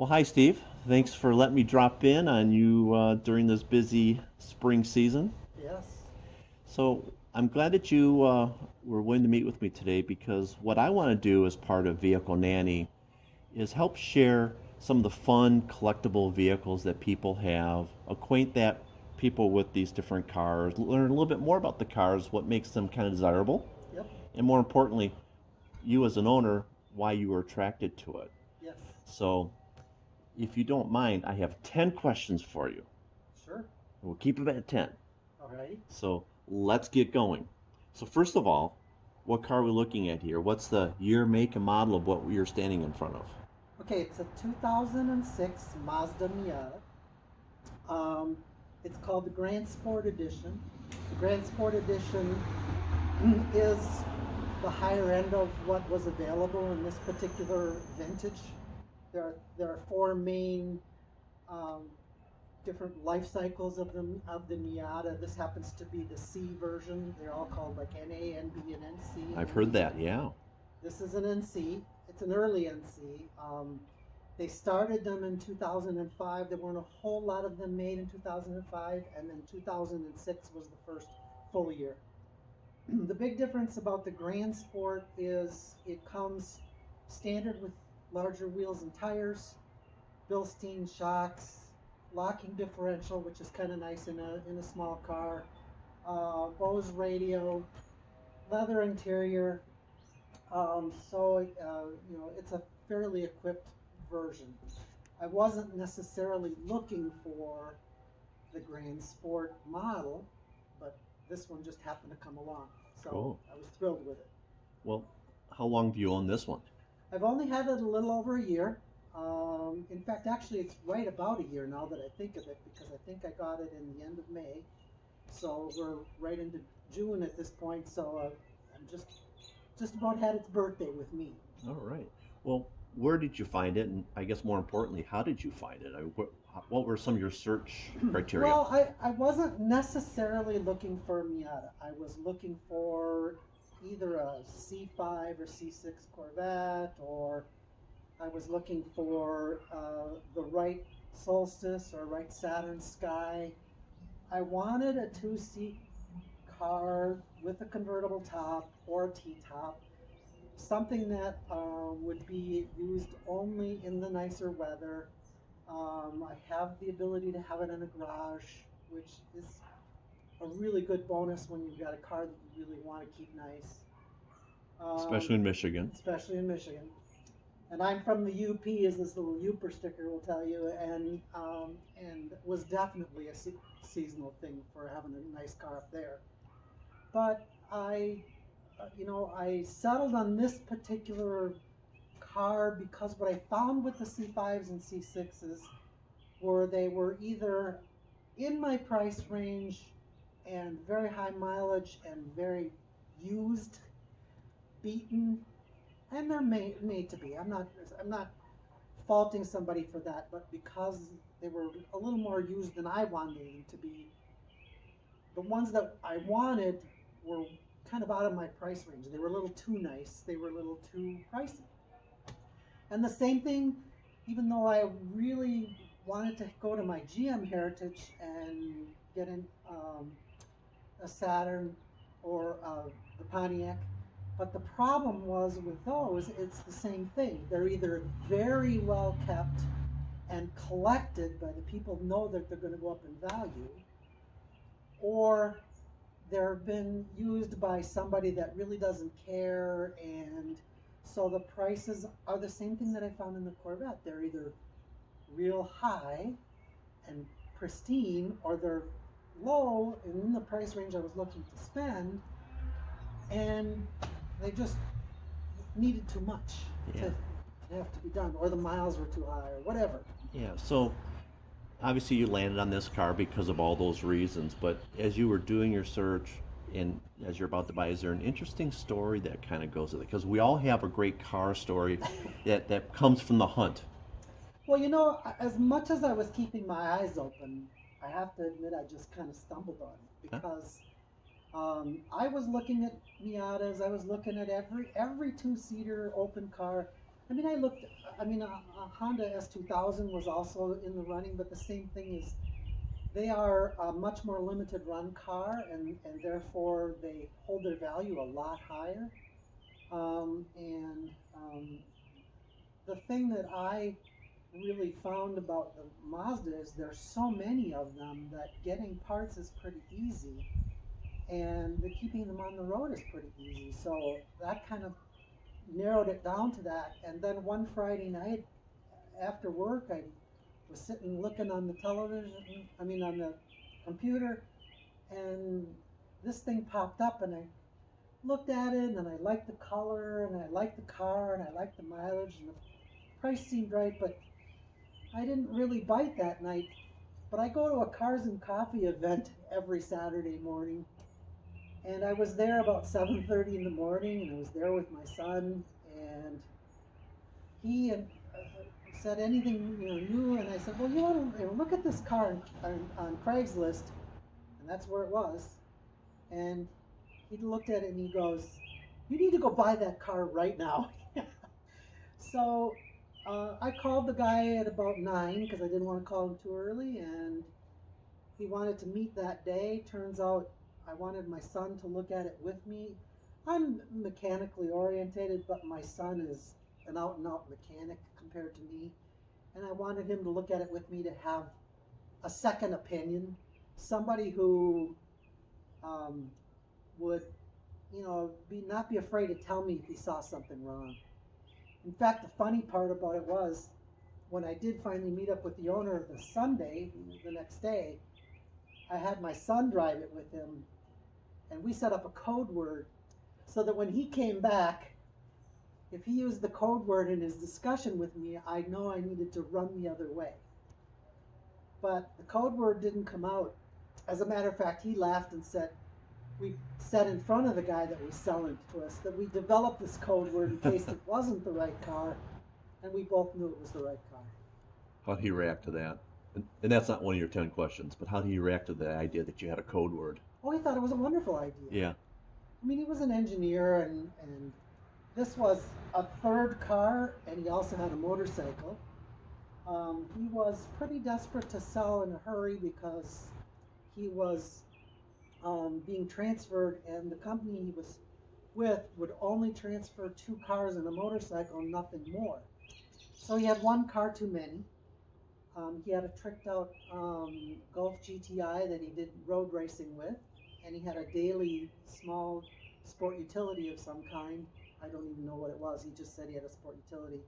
Well, hi, Steve. Thanks for letting me drop in on you during this busy spring season. Yes. So I'm glad that you were willing to meet with me today because what I want to do as part of Vehicle Nanny is help share some of the fun collectible vehicles that people have, acquaint that people with these different cars, learn a little bit more about the cars, what makes them kind of desirable, Yep. and more importantly, you as an owner, why you were attracted to it. Yes. So if you don't mind, I have 10 questions for you. Sure. We'll keep it at 10. Alrighty. So let's get going. So, first of all, what car are we looking at here? What's the year, make, and model of what you're standing in front of? Okay, it's a 2006 Mazda Miata. Um, it's called the Grand Sport Edition. The Grand Sport Edition is the higher end of what was available in this particular vintage. There are four main um, different life cycles of the Miata. This happens to be the C version. They're all called like NA, NB, and NC. I've And heard that, yeah. this is an NC. It's an early NC. They started them in 2005. There weren't a whole lot of them made in 2005, and then 2006 was the first full year. The big difference about the Grand Sport is it comes standard with larger wheels and tires, Bilstein shocks, locking differential, which is kind of nice in a small car, Bose radio, leather interior. It's a fairly equipped version. I wasn't necessarily looking for the Grand Sport model, but this one just happened to come along. So Cool. I was thrilled with it. Well, how long do you own this one? I've only had it a little over a year. In fact, actually, it's right about a year now that I think of it because I think I got it in the end of May. So we're right into June at this point. So I'm just about had its birthday with me. All right. Well, where did you find it? And I guess more importantly, how did you find it? What were some of your search criteria? Well, I wasn't necessarily looking for a Miata. I was looking for either a C5 or C6 Corvette, or I was looking for the right Solstice or right Saturn Sky. I wanted a two-seat car with a convertible top or a T-top, something that would be used only in the nicer weather. I have the ability to have it in a garage, which is a really good bonus when you've got a car that you really want to keep nice, Especially um, in Michigan. especially in Michigan. And I'm from the UP, as this little Uper sticker will tell you, and was definitely a seasonal thing for having a nice car up there. But I settled on this particular car because what I found with the C5s and C6s were they were either in my price range and very high mileage and very used, beaten, and they're made to be. I'm not faulting somebody for that, but because they were a little more used than I wanted them to be, the ones that I wanted were kind of out of my price range. They were a little too nice. They were a little too pricey. And the same thing, even though I really wanted to go to my GM heritage and get in a Saturn or the Pontiac, but the problem was with those, it's the same thing. They're either very well kept and collected by the people who know that they're going to go up in value, or they're been used by somebody that really doesn't care, and so the prices are the same thing that I found in the Corvette. They're either real high and pristine, or they're low and in the price range I was looking to spend, and they just needed too much Yeah. to have to be done, or the miles were too high, or whatever. Yeah. So obviously you landed on this car because of all those reasons, but as you were doing your search and as you're about to buy, is there an interesting story that kind of goes with it? Because we all have a great car story that comes from the hunt. Well, as much as I was keeping my eyes open, I have to admit I just kind of stumbled on it Huh? because I was looking at Miatas. I was looking at every two-seater open car. I mean, I looked. I mean, a Honda S2000 was also in the running, but the same thing is they are a much more limited run car, and therefore they hold their value a lot higher. And the thing that I really found about the Mazda is there's so many of them that getting parts is pretty easy, and the keeping them on the road is pretty easy. So that kind of narrowed it down to that. And then one Friday night after work, I was sitting looking on the television, I mean on the computer, and this thing popped up, and I looked at it, and I liked the color, and I liked the car, and I liked the mileage, and the price seemed right, but I didn't really bite that night. But I go to a Cars and Coffee event every Saturday morning, and I was there about 7:30 in the morning, and I was there with my son, and he said anything new, and I said, well, you want to look at this car on Craigslist, and that's where it was. And he looked at it and he goes, you need to go buy that car right now. So I called the guy at about 9 because I didn't want to call him too early, and he wanted to meet that day. Turns out I wanted my son to look at it with me. I'm mechanically orientated, but my son is an out and out mechanic compared to me. And I wanted him to look at it with me to have a second opinion. Somebody who would, not be afraid to tell me if he saw something wrong. In fact, the funny part about it was when I did finally meet up with the owner the Sunday, the next day, I had my son drive it with him, and we set up a code word so that when he came back, if he used the code word in his discussion with me, I know I needed to run the other way. But the code word didn't come out. As a matter of fact, he laughed and said, we said in front of the guy that was selling it to us that we developed this code word in case it wasn't the right car, and we both knew it was the right car. How'd he react to that? And that's not one of your 10 questions, but how did he react to the idea that you had a code word? Oh, he thought it was a wonderful idea. Yeah. I mean, he was an engineer, and this was a third car, and he also had a motorcycle. He was pretty desperate to sell in a hurry because he was being transferred, and the company he was with would only transfer 2 cars and a motorcycle, nothing more. So he had 1 car too many. He had a tricked out Golf GTI that he did road racing with, and he had a daily small sport utility of some kind. I don't even know what it was. He just said he had a sport utility.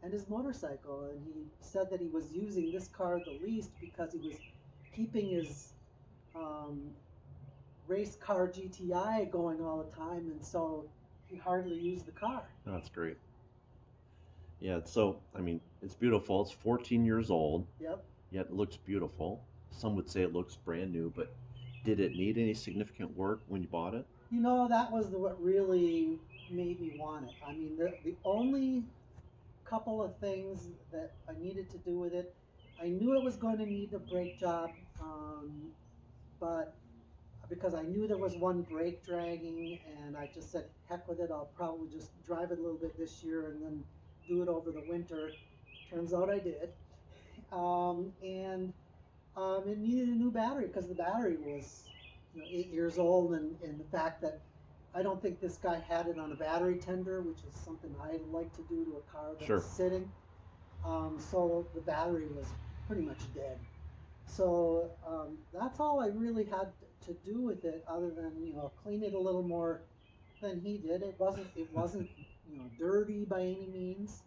And his motorcycle, and he said that he was using this car the least because he was keeping his race car GTI going all the time, and so he hardly used the car. Oh, that's great. Yeah, so, I mean, it's beautiful. It's 14 years old, Yep. yet it looks beautiful. Some would say it looks brand new, but did it need any significant work when you bought it? That was what really made me want it. I mean, the only couple of things that I needed to do with it, I knew it was going to need a brake job, but because I knew there was one brake dragging, and I just said, heck with it, I'll probably just drive it a little bit this year and then do it over the winter. Turns out I did. And it needed a new battery because the battery was 8 years old, and the fact that I don't think this guy had it on a battery tender, which is something I like to do to a car that's Sure. sitting. So the battery was pretty much dead. So that's all I really had to do with it, other than clean it a little more than he did. It wasn't dirty by any means,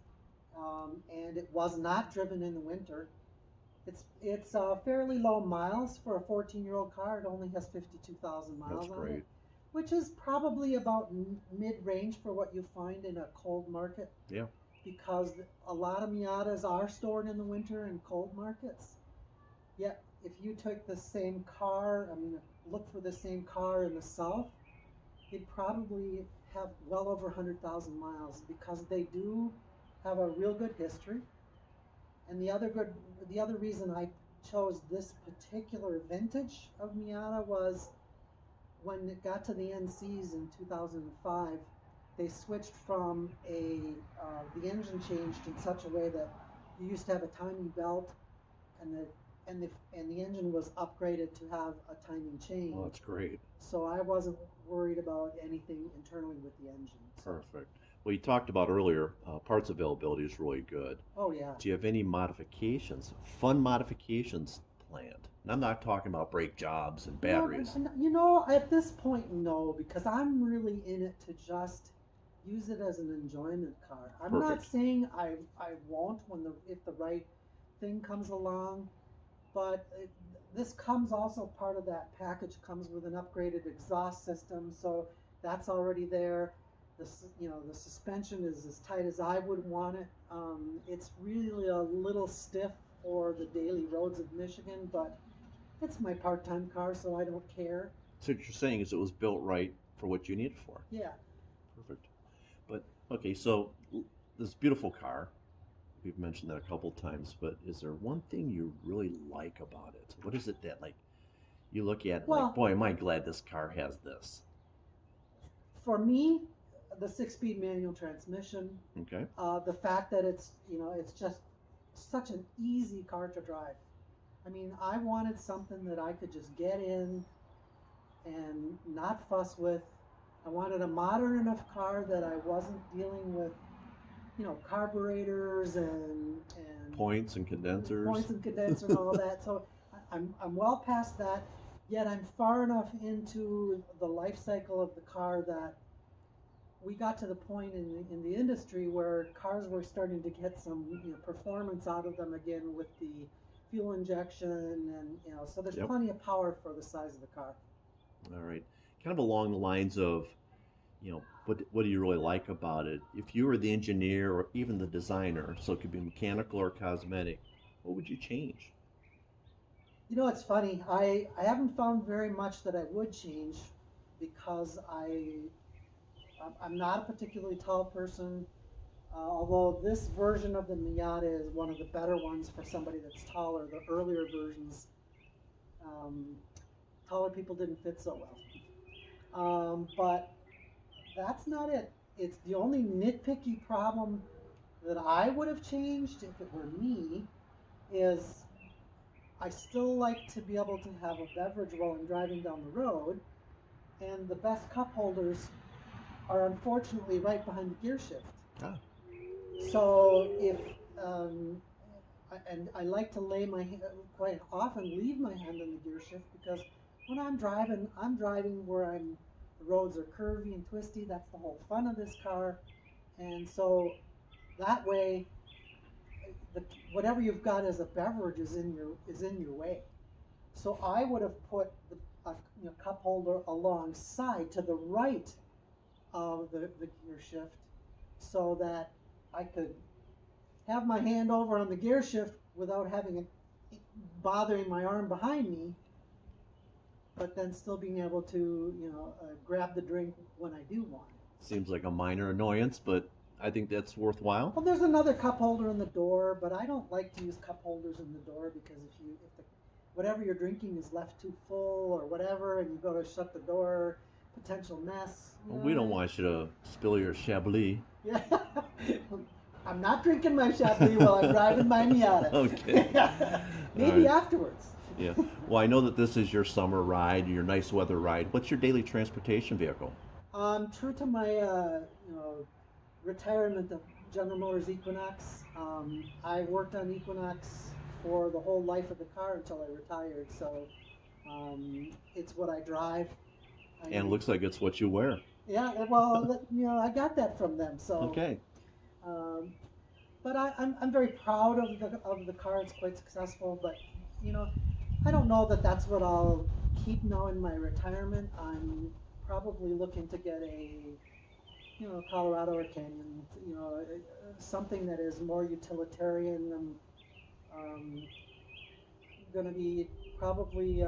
and it was not driven in the winter. It's fairly low miles for a 14-year-old car. It only has 52,000 miles That's on great. it, which is probably about mid-range for what you find in a cold market. Yeah. Because a lot of Miatas are stored in the winter in cold markets. Yet, if you took the same car, look for the same car in the south, it'd probably have well over 100,000 miles because they do have a real good history. And the other reason I chose this particular vintage of Miata was when it got to the NCs in 2005, they switched from the engine changed in such a way that you used to have a timing belt, and the engine was upgraded to have a timing chain. Oh, that's great. So I wasn't worried about anything internally with the engine. So. Perfect. Well, you talked about earlier, parts availability is really good. Oh yeah. Do you have any modifications, fun modifications planned? And I'm not talking about brake jobs and batteries. At this point, no, because I'm really in it to just use it as an enjoyment car. I'm not Perfect. saying I won't if the right thing comes along, but this comes also part of that package. Comes with an upgraded exhaust system, so that's already there. The suspension is as tight as I would want it. It's really a little stiff for the daily roads of Michigan, but it's my part-time car, so I don't care. So what you're saying is it was built right for what you need it for. Yeah. Perfect. But okay, so this beautiful car, we've mentioned that a couple times, but is there one thing you really like about it? What is it that like you look at Well, like, boy, am I glad this car has this? for me, the six-speed manual transmission, Okay. the fact that it's just such an easy car to drive. I mean, I wanted something that I could just get in and not fuss with. I wanted a modern enough car that I wasn't dealing with, carburetors and Points and condensers. points and condenser and all that. So I'm well past that. Yet I'm far enough into the life cycle of the car that we got to the point in the industry where cars were starting to get some performance out of them again with the fuel injection, and so there's Yep. plenty of power for the size of the car. All right. Kind of along the lines of, what do you really like about it? If you were the engineer or even the designer, so it could be mechanical or cosmetic, what would you change? It's funny. I haven't found very much that I would change because I'm not a particularly tall person. Although this version of the Miata is one of the better ones for somebody that's taller. The earlier versions, um, taller people didn't fit so well. But that's not it. It's the only nitpicky problem that I would have changed if it were me is I still like to be able to have a beverage while I'm driving down the road, and the best cup holders are unfortunately right behind the gear shift. Ah, So if um, I like to quite often leave my hand on the gear shift because when I'm driving where the roads are curvy and twisty. That's the whole fun of this car, and so that way, whatever you've got as a beverage is in your way. So I would have put a cup holder alongside to the right of the gear shift so that I could have my hand over on the gear shift without having it bothering my arm behind me, but then still being able to, grab the drink when I do want it. seems like a minor annoyance, but I think that's worthwhile. Well, there's another cup holder in the door, but I don't like to use cup holders in the door because whatever you're drinking is left too full or whatever, and you go to shut the door, potential mess. Well, we don't want you to spill your Chablis. Yeah. I'm not drinking my Chablis while I'm driving my Miata. Okay. Maybe All right. afterwards. Yeah. Well, I know that this is your summer ride, your nice weather ride. What's your daily transportation vehicle? True to my retirement of General Motors Equinox, I worked on Equinox for the whole life of the car until I retired. So it's what I drive. And it looks like it's what you wear. Yeah, well, I got that from them. So Okay. But I'm very proud of the car. It's quite successful. But I don't know that that's what I'll keep now in my retirement. I'm probably looking to get a Colorado or Canyon. Something that is more utilitarian. I'm going to be probably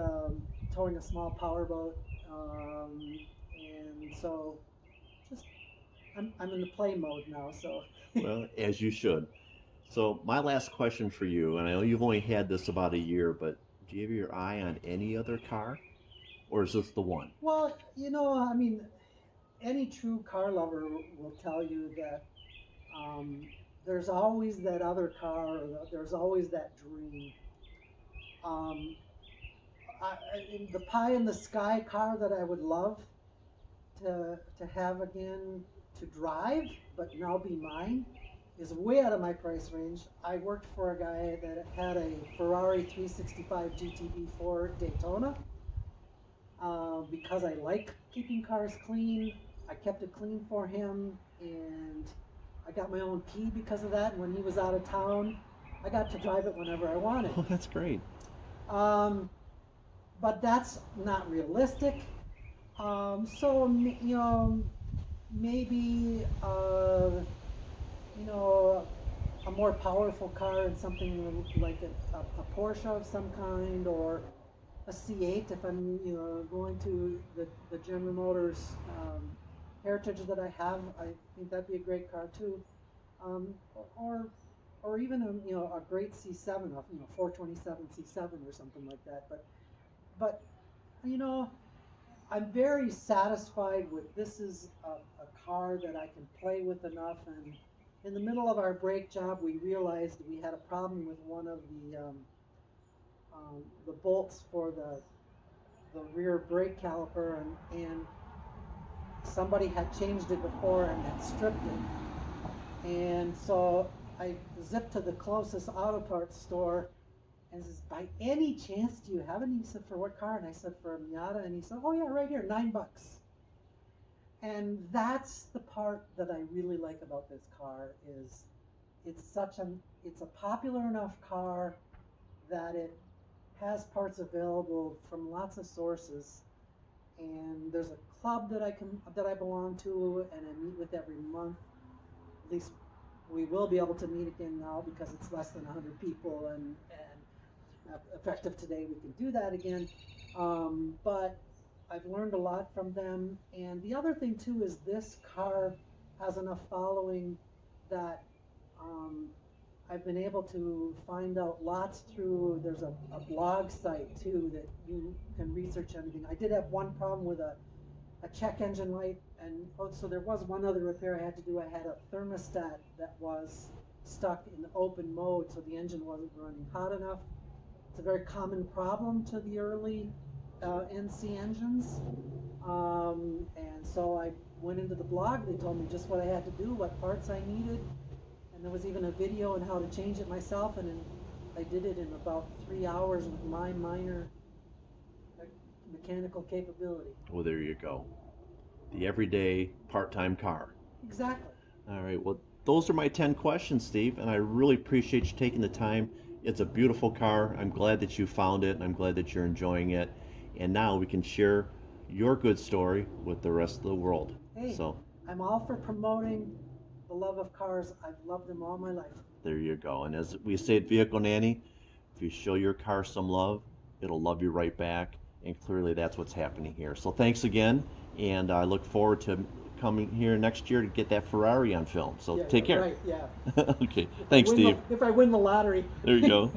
towing a small powerboat. And so just I'm in the play mode now. So Well, as you should. So my last question for you, and I know you've only had this about a year, but do you have your eye on any other car? Or is this the one? well, I mean, any true car lover will tell you that um, there's always that other car, or there's always that dream. Um, the pie in the sky car that I would love to have again to drive, but now be mine, is way out of my price range. I worked for a guy that had a Ferrari 365 GTB4 Daytona. Because I like keeping cars clean, I kept it clean for him, and I got my own key because of that. And when he was out of town, I got to drive it whenever I wanted. Oh, that's great. Um, but that's not realistic. So maybe you know, a more powerful car and something like a Porsche of some kind, or a C8 if I'm going to the General Motors Heritage that I have. I think that'd be a great car too, um, or or even a great C7, a 427 C7 or something like that. But you know I'm very satisfied with this is a car that I can play with enough. And in the middle of our brake job, we realized we had a problem with one of the bolts for the rear brake caliper, and somebody had changed it before and had stripped it. And so I zipped to the closest auto parts store and says, by any chance, do you have any? He said, for what car? And I said, for a Miata. And he said, oh yeah, right here, $9. And that's the part that I really like about this car is it's a popular enough car that it has parts available from lots of sources. And there's a club that I belong to and I meet with every month. At least we will be able to meet again now because it's less than 100 people, and effective today we can do that again. But I've learned a lot from them. And the other thing too is this car has enough following that um, I've been able to find out lots through, there's a blog site too that you can research anything. I did have one problem with a check engine light, and so there was one other repair I had to do. I had a thermostat that was stuck in open mode, so the engine wasn't running hot enough. It's a very common problem to the early NC engines. And so I went into the blog. They told me just what I had to do, what parts I needed. And there was even a video on how to change it myself. And I did it in about 3 hours with my minor mechanical capability. Well, there you go. The everyday part-time car. Exactly. All right. Well, those are my 10 questions, Steve, and I really appreciate you taking the time. It's a beautiful car. I'm glad that you found it, and I'm glad that you're enjoying it. And now we can share your good story with the rest of the world. Hey, So I'm all for promoting the love of cars. I've loved them all my life. there you go. And as we say at Vehicle Nanny, if you show your car some love, it'll love you right back. And clearly that's what's happening here. So thanks again, and I look forward to coming here next year to get that Ferrari on film. So Yeah, take care. right, yeah. Okay. Thanks, Steve. If I win the lottery. There you go.